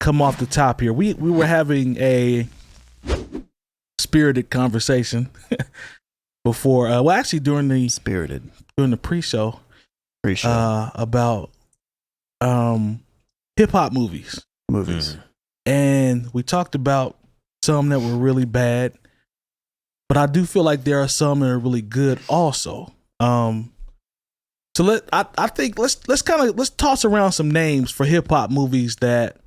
come off the top here. We were having a spirited conversation before. Well, actually, during the pre-show about hip hop movies, and we talked about some that were really bad, but I do feel like there are some that are really good also. So I think let's toss around some names for hip hop movies that,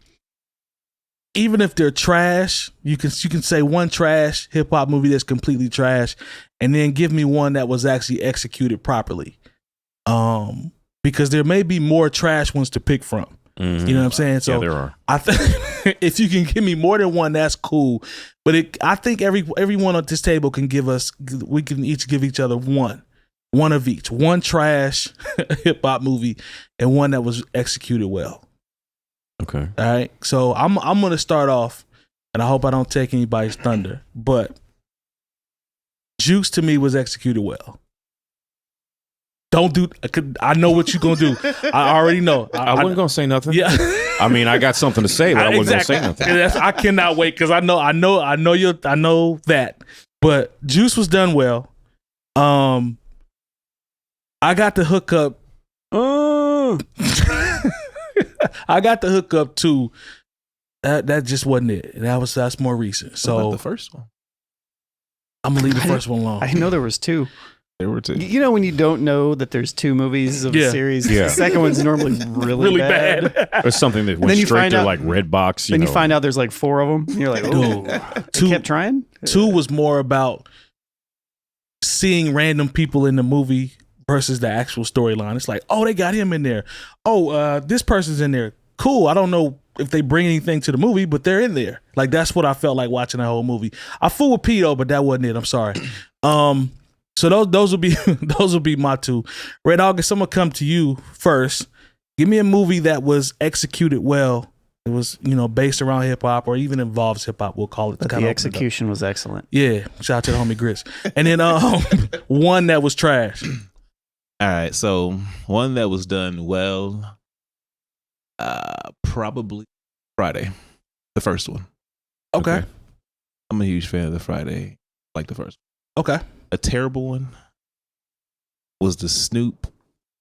even if they're trash, you can say one trash hip hop movie that's completely trash, and then give me one that was actually executed properly. Because there may be more trash ones to pick from. Mm-hmm. You know what I'm saying? So there are. I think if you can give me more than one, that's cool. But I think everyone at this table can we can each give each other one of each. One trash hip hop movie and one that was executed well. Okay. All right. So I'm gonna start off, and I hope I don't take anybody's thunder, but Juice to me was executed well. I know what you're gonna do. I already know. I wasn't gonna say nothing. Yeah. I mean, I got something to say, but I wasn't gonna say nothing. I cannot wait because I know that. But Juice was done well. I got the hookup. I got the hookup too. That just wasn't it. That's more recent. So what about the first one? I'm gonna leave the first one alone. I know there was two. There were two. You know when you don't know that there's two movies of a series, the second one's normally really bad. Or something that went straight to like Redbox. Then you find out there's like four of them. And you're like, oh, they kept trying. Two was more about seeing random people in the movie versus the actual storyline. It's like, oh, they got him in there. Oh, this person's in there. Cool. I don't know if they bring anything to the movie, but they're in there. Like, that's what I felt like watching that whole movie. I fool with P though, but that wasn't it. I'm sorry. So those will be my two. Red August, I'm gonna come to you first. Give me a movie that was executed well. It was, based around hip hop or even involves hip hop. We'll call it. But the execution was excellent. Yeah, shout out to the homie Grits. And then one that was trash. All right, so one that was done well, probably Friday, the first one. Okay. I'm a huge fan of the Friday, like the first one. Okay. A terrible one was the Snoop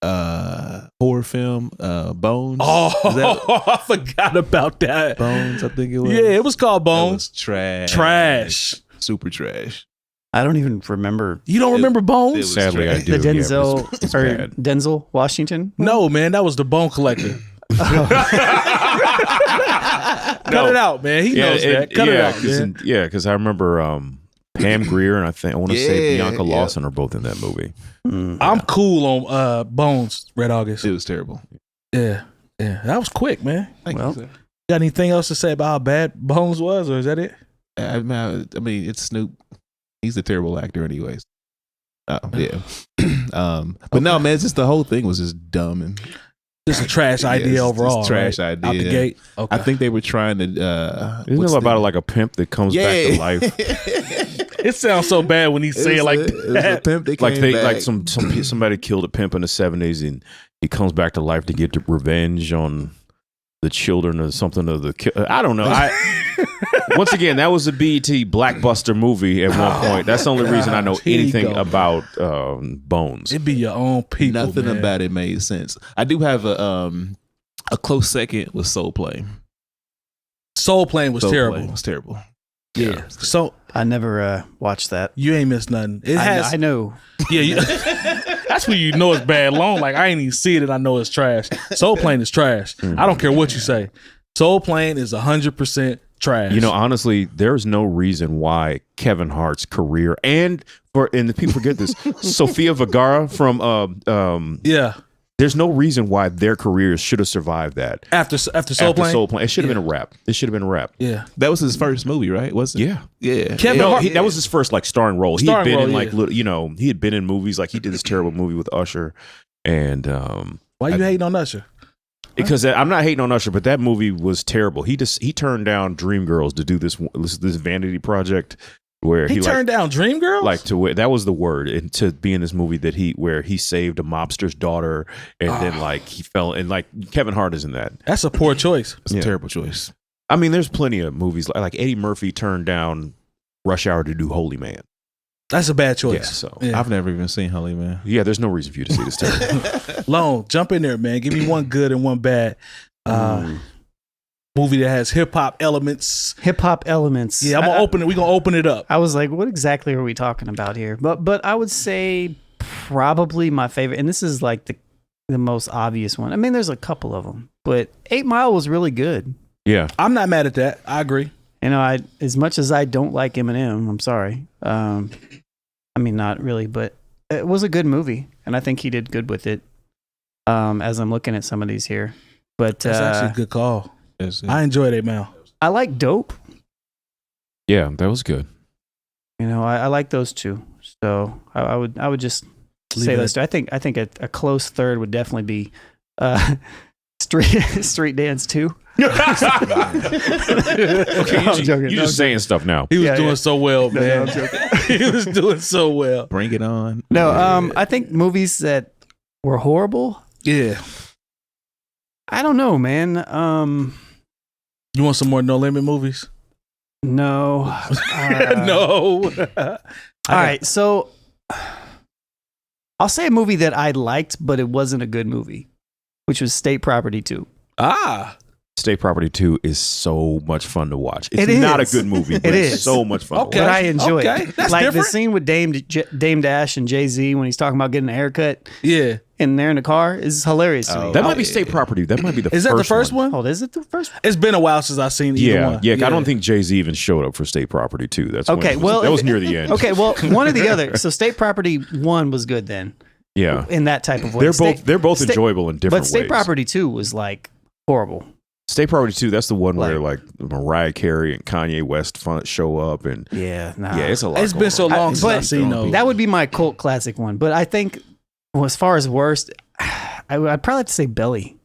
horror film, Bones. Oh, I forgot about that. Bones, I think it was. Yeah, it was called Bones. It was trash. Super trash. I don't even remember. You don't remember Bones? Sadly, I do. The Denzel Washington? No, man, that was the Bone Collector. Cut it out, man. He knows that. Cut it out, man. Yeah, because I remember Pam Grier and I want to say Bianca Lawson are both in that movie. I'm cool on Bones, Red August. It was terrible. Yeah. That was quick, man. Thank you. Got anything else to say about how bad Bones was, or is that it? I mean, it's Snoop. He's a terrible actor, anyways. Yeah. But no, man, it's just the whole thing was just dumb and just a trash idea overall. Just trash right? idea. Out the gate. Okay. I think they were trying to. Isn't it about like a pimp that comes back to life? It sounds so bad when he say it like that. It was a pimp that came back. Like somebody killed a pimp in the 70s and he comes back to life to get revenge on the children or something of the. I don't know. Once again, that was a BET blockbuster movie at one point. That's the only reason I know anything about Bones. It'd be your own people. Nothing about it made sense. I do have a close second with Soul Plane. Soul Plane was terrible. It was terrible. Yeah. So I never watched that. You ain't missed nothing. I know. Yeah. That's when you know it's bad. Like I ain't even see it and I know it's trash. Soul Plane is trash. I don't care what you say. Soul Plane is 100% trash. Honestly, there's no reason why Kevin Hart's career and the people forget this, Sofia Vergara from there's no reason why their careers should have survived that. After Soul Plane? Soul Plane. It should have been a rap. Yeah. That was his first movie, right? Wasn't it? Yeah. Kevin Hart, that was his first like starring role. He had been in he had been in movies, like he did this terrible movie with Usher. And why you hating on Usher? Because I'm not hating on Usher, but that movie was terrible. He turned down Dreamgirls to do this vanity project where he turned down Dreamgirls. That was the word, and to be in this movie where he saved a mobster's daughter, and then he fell, and Kevin Hart is in that. That's a poor choice. It's a terrible choice. I mean, there's plenty of movies like Eddie Murphy turned down Rush Hour to do Holy Man. That's a bad choice. Yeah, so I've never even seen Holy Man. yeah, there's no reason for you to see this time. Lone, jump in there, man. Give me one good and one bad. Movie that has hip hop elements. Hip hop elements. Yeah, I'm gonna open it. We're gonna open it up. I was like, what exactly are we talking about here? But I would say probably my favorite, and this is like the most obvious one. I mean, there's a couple of them, but 8 Mile was really good. Yeah, I'm not mad at that. I agree. You know, as much as I don't like Eminem, I'm sorry. I mean, not really, but it was a good movie, and I think he did good with it. As I'm looking at some of these here, but That's actually a good call. I enjoyed 8 Mile. I like Dope. yeah, that was good. You know, I like those two. So I would just say those two. I think a close third would definitely be Street Dance 2. Okay, you're just saying stuff now. He was doing so well, man. He was doing so well. Bring it on. No, I think movies that were horrible. Yeah. I don't know, man. You want some more No Limit movies? No. No. All right, so I'll say a movie that I liked, but it wasn't a good movie, which was State Property 2. State Property 2 is so much fun to watch. It's It not a is. good movie, but It it's is. so much fun Okay. to But watch. I enjoy Okay, it. that's like different. the scene with Dame Dash and Jay-Z when he's talking about getting a haircut Yeah. and they're in the car is hilarious to me. That might be State Property. That might be the Is first that the first one? Oh, is it the first one? It's been a while since I've seen either one. Yeah, I don't think Jay-Z even showed up for State Property 2. That's when Okay, it was, well, that was near the end. Okay, well, one or the other. So State Property 1 was good then. Yeah. In that type of way. They're both enjoyable in different But State ways. Property 2 was like horrible. State Property 2, that's the one where like Mariah Carey and Kanye West show up and Yeah, nah. yeah, it's a lot. It's been so long since but I've seen those. That would be my cult classic one. But I think, well, as far as worst, I'd probably have to say Belly.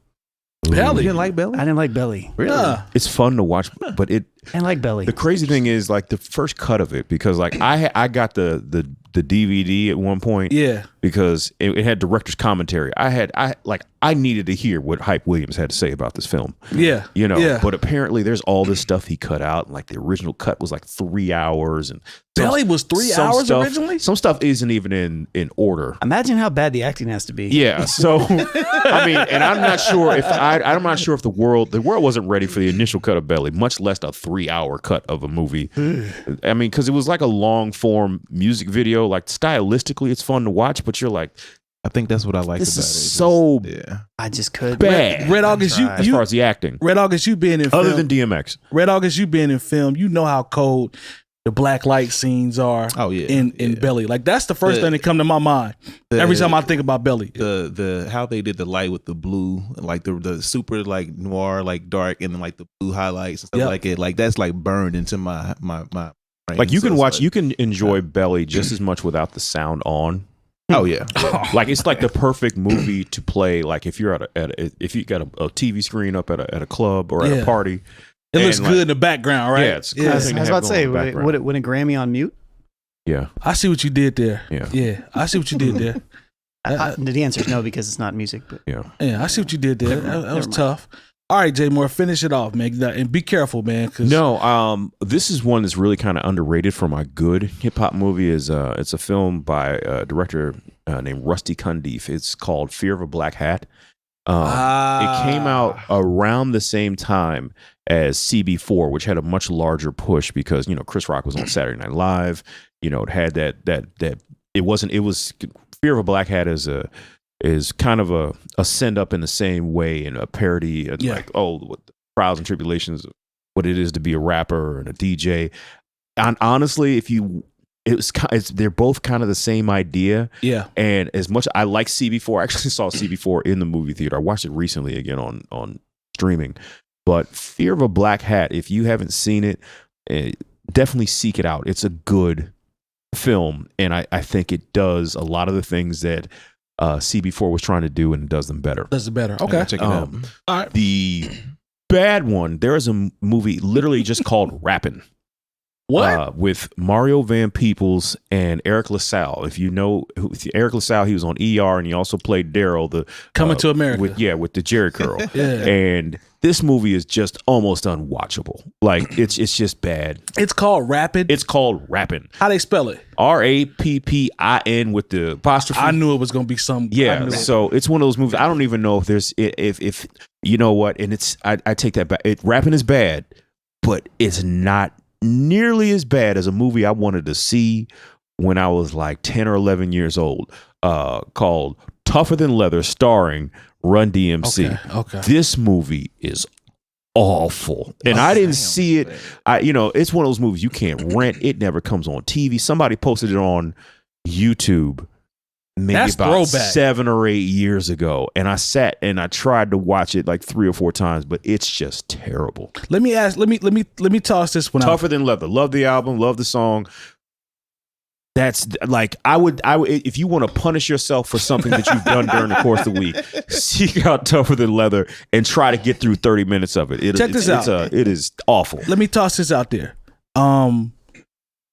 Belly. You didn't like Belly? I didn't like Belly. Really? Yeah. It's fun to watch, but I didn't like Belly. the crazy thing is like the first cut of it, because like I got the DVD at one point. Yeah. Because it had director's commentary. I needed to hear what Hype Williams had to say about this film. Yeah. You know, Yeah. but apparently there's all this stuff he cut out. Like the original cut was like 3 hours, and Belly was 3 some hours stuff- originally? Some stuff isn't even in order. Imagine how bad the acting has to be. Yeah, so I mean, and I'm not sure if I'm not sure if the world wasn't ready for the initial cut of Belly, much less a 3-hour cut of a movie. I mean, because it was like a long form music video. Like stylistically, it's fun to watch, but you're like, I think that's what I like this about is it. so Yeah. I just could. bad. Red August, as far as the acting, Red August, you being in other film. than DMX. Red August, you being in film, you know how cold the black light scenes are Oh yeah. in Belly. Like that's the first thing that come to my mind every time I think about Belly. The how they did the light with the blue, like the super like noir, like dark, and then like the blue highlights and stuff like it. Like that's like burned into my brain. Like you So can it's watch, like- you can enjoy Belly just as much without the sound on. Oh yeah. Like it's like the perfect movie to play. Like if you're if you got a TV screen up at a club or at a party, It looks and, good like, in the background, right? Yeah, it's a cool I thing was to about have to say, going in the background. would it win a Grammy on mute? Yeah, I see what you did there. Yeah. I see what you did there. The answer is no because it's not music. But yeah. Yeah, I see what you did there. That was tough. All right, Jay Moore, finish it off, man, and be careful, man. No, this is one that's really kind of underrated for my good hip hop movie. It's a film by a director named Rusty Cundiff. It's called Fear of a Black Hat. It came out around the same time as CB4, which had a much larger push because Chris Rock was on Saturday Night Live. It had that it was Fear of a Black Hat is kind of a send up in the same way and a parody and like what the trials and tribulations of what it is to be a rapper and a DJ. And honestly, they're both kind of the same idea. Yeah. And as much I like CB4, I actually saw CB4 in the movie theater. I watched it recently again on streaming. But Fear of a Black Hat, if you haven't seen it, definitely seek it out. It's a good film, and I think it does a lot of the things that CB4 was trying to do, and it does them better. Does it better? Okay. Check it out. All right. The bad one, there is a movie literally just called Rappin'. What? With Mario Van Peebles and Eric LaSalle. If you know Eric LaSalle, he was on ER and he also played Daryl, the Coming to America. with the Jerry curl. Yeah. And this movie is just almost unwatchable. Like it's just bad. It's called Rappin'. It's called Rappin'. How they spell it? RAPPIN with the apostrophe. I knew it was gonna be some. Yeah, so it's one of those movies. I don't even know if there's if you know what, and it's I take that back. Rapping is bad, but it's not nearly as bad as a movie I wanted to see when I was like 10 or 11 years old, called Tougher Than Leather, starring Run DMC. Okay. This movie is awful, and I didn't see it. It's one of those movies you can't rent. It never comes on TV. Somebody posted it on YouTube maybe That's about throwback. 7 or 8 years ago, and I sat and I tried to watch it like 3 or 4 times, but it's just terrible. Let me toss this one out. Tougher Than Leather. Love the album, love the song. That's like I would if you want to punish yourself for something that you've done during the course of the week, seek out Tougher Than Leather and try to get through 30 minutes of it. Check this out. It is awful. Let me toss this out there.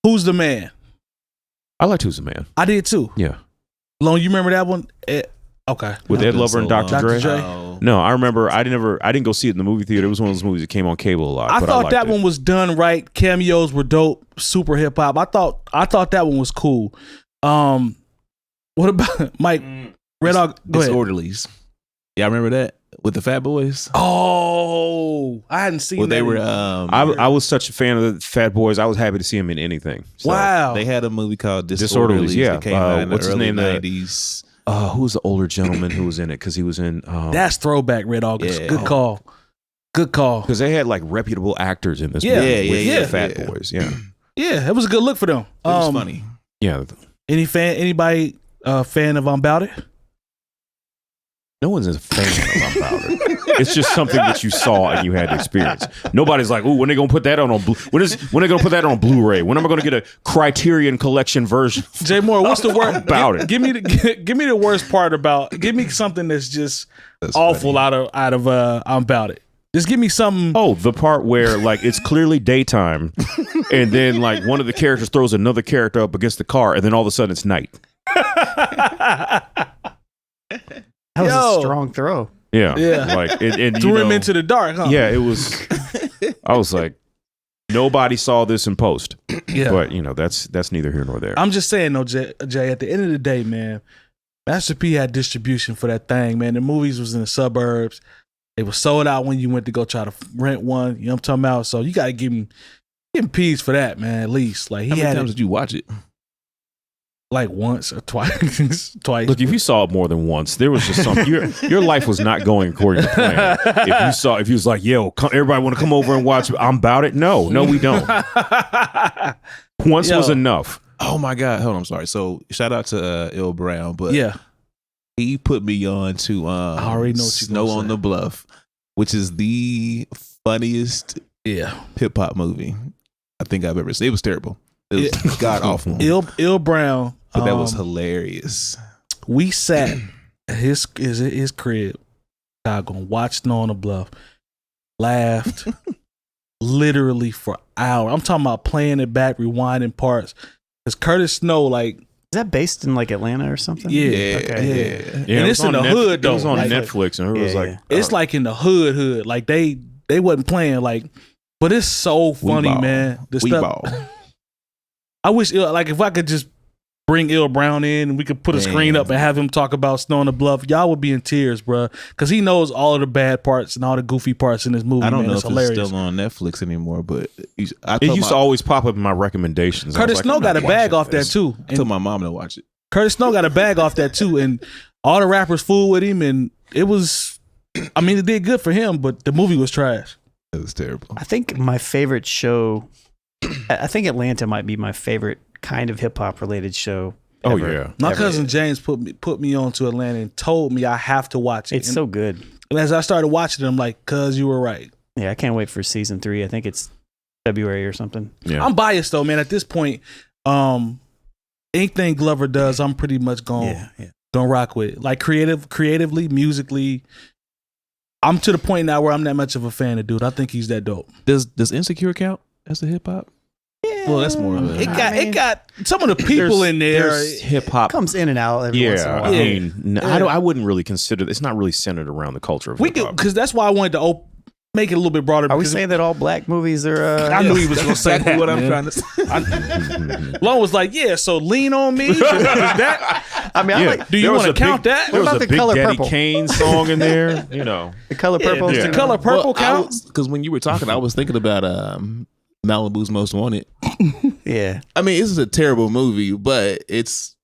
Who's the Man? I liked Who's the Man. I did too. Yeah. Long, you remember that one? Okay. With Ed Lover and Dr. Dre? Dre? No, I remember. I didn't go see it in the movie theater. It was one of those movies that came on cable a lot. I but thought liked that it. one was done right. Cameos were dope. Super hip hop. I thought that one was cool. What about Mike? Red Dog. Go ahead. Disorderlies. Y'all remember that with the Fat Boys? Oh, I hadn't seen. Well, that they were. I was such a fan of the Fat Boys. I was happy to see him in anything. So, wow. They had a movie called Disorderlies, yeah. That came out in the What's his early name? 90s. Who was the older gentleman who was in it? Because he was in. That's throwback. Red August. Yeah. Good call. Good call. Because they had like reputable actors in this Yeah, movie with yeah, the Fat yeah. Boys. Yeah, Yeah, it was a good look for them. It was funny. yeah. Anybody fan of About It? No one's a fan about it. It's just something that you saw and you had to experience. Nobody's like, "Ooh, when they gonna put that on when they gonna put that on Blu-ray? When am I gonna get a Criterion Collection version?" Jay Moore, what's the word About it? Give me the worst part about. Give me something that's just awful out of About It. Just give me something. Oh, the part where like it's clearly daytime, and then like one of the characters throws another character up against the car, and then all of a sudden it's night. That was Yo. a strong throw. Yeah, Yeah. Like and Threw you him know, into the dark, huh? Yeah, it was. I was like, nobody saw this in post. Yeah. But that's neither here nor there. I'm just saying though, Jay, at the end of the day, man, Master P had distribution for that thing, man. The movies was in the suburbs. They were sold out when you went to go try to rent one. You know what I'm talking about? So you gotta give him P's for that, man, at least. Like How he many had times it did you watch it? like once or twice. Look, if you saw it more than once, there was just something. Your life was not going according to plan. If you was like, "Yo, everybody want to come over and watch I'm About It?" No, we don't. Once Yo. was enough. Oh my God! Hold on, I'm sorry. So shout out to Ill Brown, but Yeah. he put me on to I already know what you're Snow gonna on say. the Bluff, which is the funniest Yeah. hip hop movie I think I've ever seen. It was terrible. It was god awful. Ill Brown. But that was hilarious. We sat at his crib, gonna watch Snow on the Bluff, laughed literally for hours. I'm talking about playing it back, rewinding parts. Because Curtis Snow, like, Is that based in like Atlanta or something? yeah, Okay. yeah. Yeah, And it it's was in on the hood, though. It was on Like, Netflix, and it was Yeah, like, yeah. It's like in the hood. Like they wasn't playing, like, but it's so funny, ball. man. The We stuff. ball. I wish, like, if I could just bring Ill Brown in and we could put a screen up and have him talk about Snow on the Bluff, y'all would be in tears, bro. Because he knows all of the bad parts and all the goofy parts in this movie. I don't man. know It's if hilarious. it's still on Netflix anymore, but I it used to always pop up in my recommendations. I was Curtis like, Snow I'm got not a bag watching off that this. too. I told my mom to watch it. Curtis Snow got a bag off that too, and all the rappers fooled with him, and it was. I mean, it did good for him, but the movie was trash. It was terrible. I think my favorite show, I think Atlanta might be my favorite kind of hip hop related show. Oh ever. yeah. My Ever. cousin James put me on to Atlanta and told me I have to watch it. It's and, so good. and as I started watching it, I'm like, "Cuz you were right." Yeah, I can't wait for season 3. I think it's February or something. Yeah. I'm biased though, man. At this point, anything Glover does, I'm pretty much gonna rock with. Like creatively, musically. I'm to the point now where I'm that much of a fan of dude. I think he's that dope. Does Insecure count as a hip hop? Well, that's more of It a. it got some of the people in there. There's hip hop. Comes in and out every once in a Yeah, while. I mean, I wouldn't really consider it's not really centered around the culture of We hip could, hop. because that's why I wanted to make it a little bit broader. Are we because saying that all black movies are? I knew he was going to say that. what I'm man. trying to say. Lon was like, "Yeah, so lean on me." Is that, I mean, I like do you There was want to a count big- that? There What was about a the Big color Daddy purple? Kane song in there, you know. the color purple. Yeah, is the color purple Well, counts. because when you were talking, I was thinking about Malibu's Most Wanted. Yeah, I mean, this is a terrible movie, but it's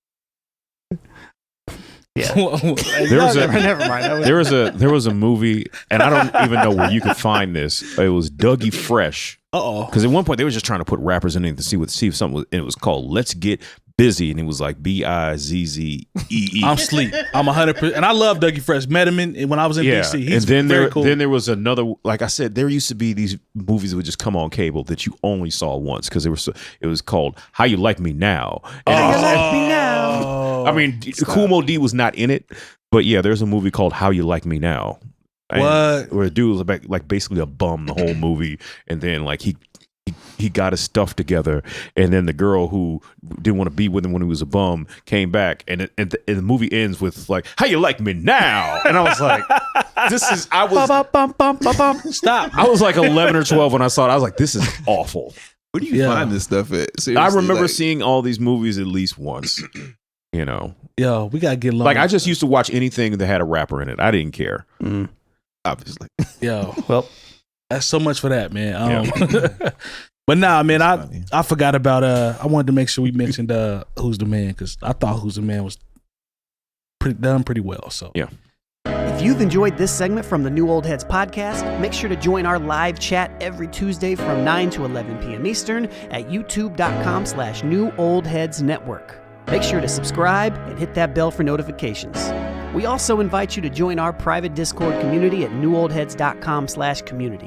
yeah. There was a Never mind. That was- there was a movie, and I don't even know where you could find this. It was Dougie Fresh, Uh-oh. because at one point they were just trying to put rappers in it to see if something was, and it was called "Let's Get Busy," and it was like BIZZEE. I'm sleep. I'm 100%, and I love Dougie Fresh. Met him when I was in DC. He's and then very cool. then there was another. Like I said, there used to be these movies that would just come on cable that you only saw once because it was called "How You Like Me Now." And it was- Like me now. I mean, Kumo D was not in it, but yeah, there's a movie called "How You Like Me Now." And What? Where the dude was like basically a bum the whole movie, and then like he got his stuff together, and then the girl who didn't want to be with him when he was a bum came back, and the movie ends with like, "How you like me now?" And I was like, Stop. I was like 11 or 12 when I saw it. I was like, this is awful. where do you find this stuff at? Seriously, I remember like, seeing all these movies at least once. You know, Yo, we gotta get along. like I just used to watch anything that had a rapper in it. I didn't care. obviously. Yo, Well, that's so much for that, man. But nah, man, I forgot about. I wanted to make sure we mentioned Who's the Man, because I thought Who's the Man was done pretty well. So Yeah. If you've enjoyed this segment from the New Old Heads podcast, make sure to join our live chat every Tuesday from 9 to 11 p.m. Eastern at youtube.com/New Old Heads Network. Make sure to subscribe and hit that bell for notifications. We also invite you to join our private Discord community at newoldheads.com/community.